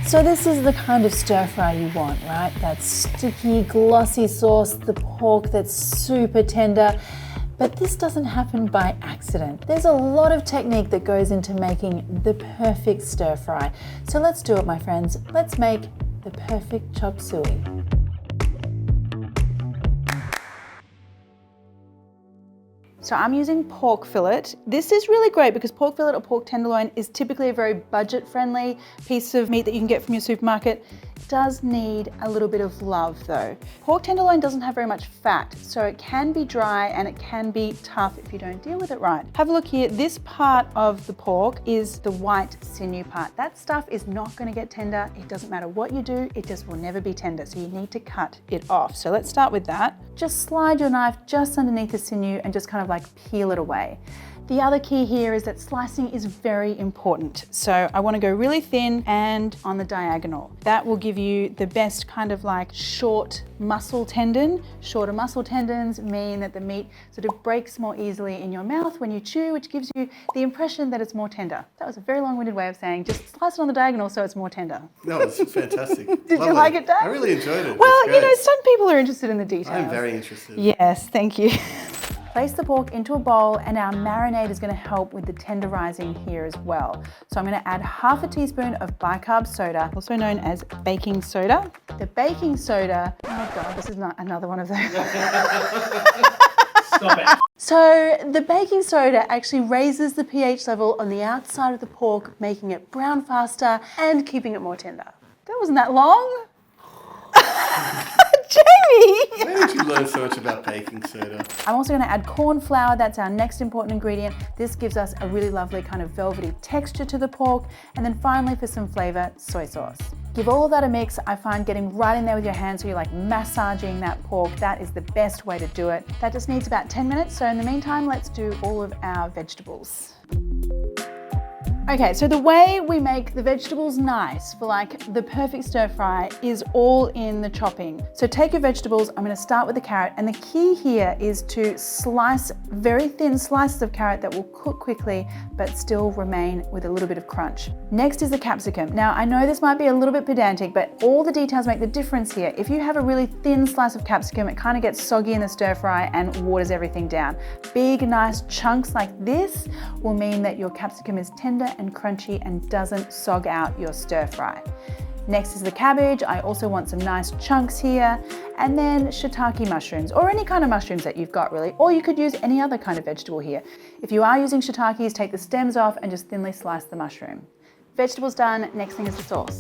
So this is the kind of stir fry you want, right? That sticky, glossy sauce, the pork that's super tender. But this doesn't happen by accident. There's a lot of technique that goes into making the perfect stir fry. So let's do it, my friends. Let's make the perfect chop suey. So I'm using pork fillet. This is really great because pork fillet or pork tenderloin is typically a very budget-friendly piece of meat that you can get from your supermarket. It does need a little bit of love though. Pork tenderloin doesn't have very much fat, so it can be dry and it can be tough if you don't deal with it right. Have a look here. This part of the pork is the white sinew part. That stuff is not going to get tender. It doesn't matter what you do, it just will never be tender. So you need to cut it off. So let's start with that. Just slide your knife just underneath the sinew and just kind of like peel it away. The other key here is that slicing is very important. So I want to go really thin and on the diagonal. That will give you the best kind of like short muscle tendon. Shorter muscle tendons mean that the meat sort of breaks more easily in your mouth when you chew, which gives you the impression that it's more tender. That was a very long-winded way of saying just slice it on the diagonal so it's more tender. No, it's fantastic. Did you like it, Dad? I really enjoyed it. Well, you know, some people are interested in the details. I'm very interested. Yes, thank you. Place the pork into a bowl and our marinade is going to help with the tenderizing here as well. So I'm going to add half a teaspoon of bicarb soda, also known as baking soda. The baking soda, oh God, this is not another one of those. Stop it. So the baking soda actually raises the pH level on the outside of the pork, making it brown faster and keeping it more tender. That wasn't that long. Jamie! Where did you learn so much about baking soda? I'm also going to add corn flour. That's our next important ingredient. This gives us a really lovely kind of velvety texture to the pork. And then finally, for some flavor, soy sauce. Give all of that a mix. I find getting right in there with your hands so you're like massaging that pork. That is the best way to do it. That just needs about 10 minutes. So in the meantime, let's do all of our vegetables. Okay, so the way we make the vegetables nice for like the perfect stir fry is all in the chopping. So take your vegetables, I'm gonna start with the carrot, and the key here is to slice very thin slices of carrot that will cook quickly but still remain with a little bit of crunch. Next is the capsicum. Now I know this might be a little bit pedantic, but all the details make the difference here. If you have a really thin slice of capsicum, it kind of gets soggy in the stir fry and waters everything down. Big, nice chunks like this will mean that your capsicum is tender and crunchy and doesn't sog out your stir fry. Next is the cabbage. I also want some nice chunks here. And then shiitake mushrooms, or any kind of mushrooms that you've got really, or you could use any other kind of vegetable here. If you are using shiitakes, take the stems off and just thinly slice the mushroom. Vegetables done, next thing is the sauce.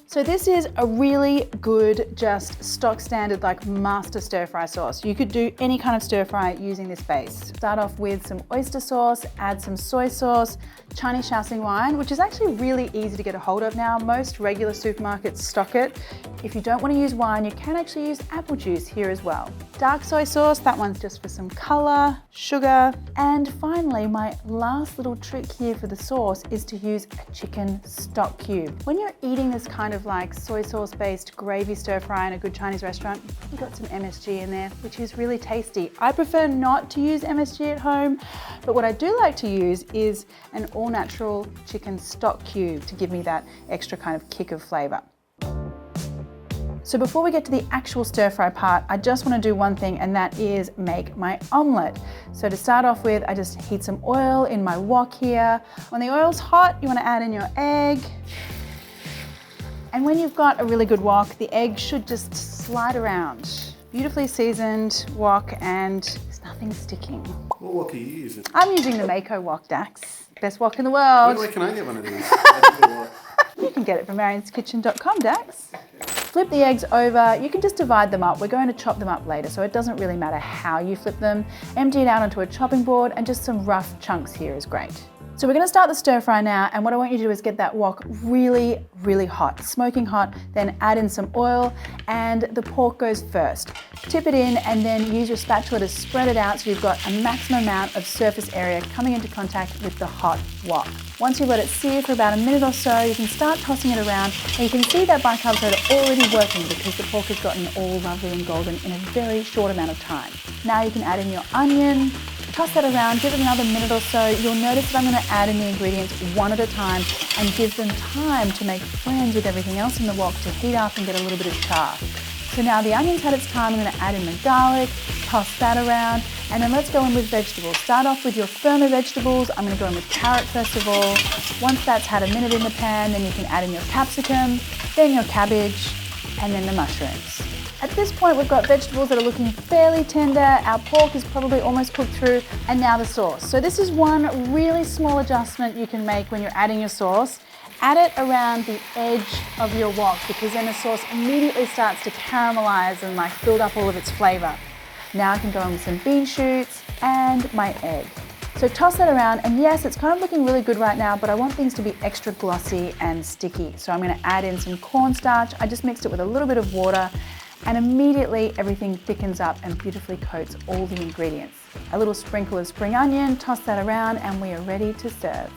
So this is a really good, just stock standard, like master stir fry sauce. You could do any kind of stir fry using this base. Start off with some oyster sauce, add some soy sauce, Chinese Shaoxing wine, which is actually really easy to get a hold of now. Most regular supermarkets stock it. If you don't want to use wine, you can actually use apple juice here as well. Dark soy sauce, that one's just for some color, sugar. And finally, my last little trick here for the sauce is to use a chicken stock cube. When you're eating this kind of like soy sauce based gravy stir fry in a good Chinese restaurant, you've got some MSG in there, which is really tasty. I prefer not to use MSG at home, but what I do like to use is an all natural chicken stock cube to give me that extra kind of kick of flavor. So before we get to the actual stir fry part, I just want to do one thing, and that is make my omelette. So to start off with, I just heat some oil in my wok here. When the oil's hot, you want to add in your egg. And when you've got a really good wok, the egg should just slide around. Beautifully seasoned wok, and there's nothing sticking. What wok are you using? I'm using the Mako wok, Dax. Best wok in the world. Where can I get one of these? You can get it from marianskitchen.com, Dax. Flip the eggs over. You can just divide them up. We're going to chop them up later, so it doesn't really matter how you flip them. Empty it out onto a chopping board, and just some rough chunks here is great. So we're going to start the stir fry now, and what I want you to do is get that wok really, really hot, smoking hot, then add in some oil, and the pork goes first. Tip it in and then use your spatula to spread it out so you've got a maximum amount of surface area coming into contact with the hot wok. Once you let it sear for about a minute or so, you can start tossing it around, and you can see that bicarb soda already working because the pork has gotten all lovely and golden in a very short amount of time. Now you can add in your onion, Toss that around, give it another minute or so. You'll notice that I'm gonna add in the ingredients one at a time and give them time to make friends with everything else in the wok to heat up and get a little bit of char. So now the onion's had its time, I'm gonna add in the garlic, toss that around, and then let's go in with vegetables. Start off with your firmer vegetables. I'm gonna go in with carrot first of all. Once that's had a minute in the pan, then you can add in your capsicum, then your cabbage, and then the mushrooms. At this point, we've got vegetables that are looking fairly tender. Our pork is probably almost cooked through, and now the sauce. So this is one really small adjustment you can make when you're adding your sauce. Add it around the edge of your wok because then the sauce immediately starts to caramelize and like build up all of its flavor. Now I can go in with some bean shoots and my egg. So toss that around, and yes, it's kind of looking really good right now, but I want things to be extra glossy and sticky. So I'm gonna add in some cornstarch. I just mixed it with a little bit of water, and immediately everything thickens up and beautifully coats all the ingredients. A little sprinkle of spring onion, toss that around, and we are ready to serve.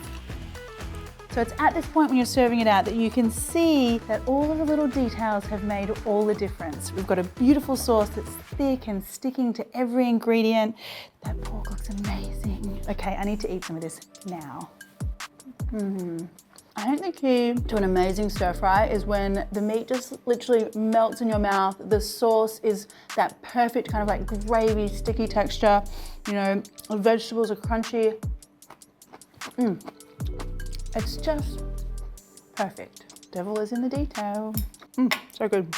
So it's at this point when you're serving it out that you can see that all of the little details have made all the difference. We've got a beautiful sauce that's thick and sticking to every ingredient. That pork looks amazing. Okay, I need to eat some of this now. I think the key to an amazing stir fry is when the meat just literally melts in your mouth. The sauce is that perfect kind of like gravy, sticky texture. You know, the vegetables are crunchy. It's just perfect. Devil is in the detail. So good.